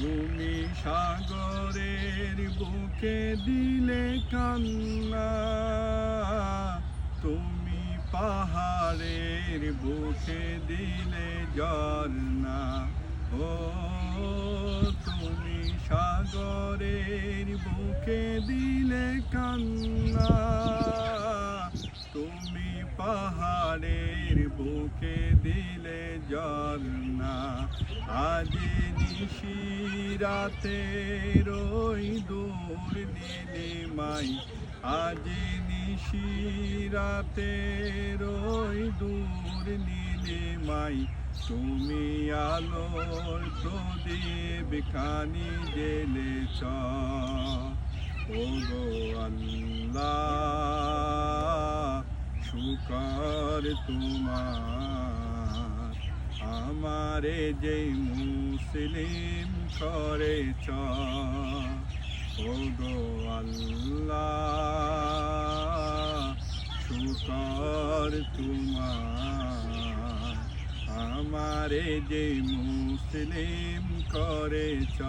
তুমি সাগরের বুকে দিলে কান্না, তুমি পাহাড়ের বুকে দিলে ঝরনা। ও তুমি সাগরের বুকে দিলে কান্না, তুমি পাহাড়ের বুকে দিলে ঝরনা। আজ নিশিরাতে রই দূর নীলিমাই, আজ নিশিরাতে রই দূর নীলিমাই। তুমি আলোর প্রদীপ খানি জ্বেলেছ। ওগো আল্লাহ শুকর তোমার, আমারে যেই মুসলিম করেছ। ওগো আল্লাহ শুকর তোমার, আমারে যেই মুসলিম করেছ।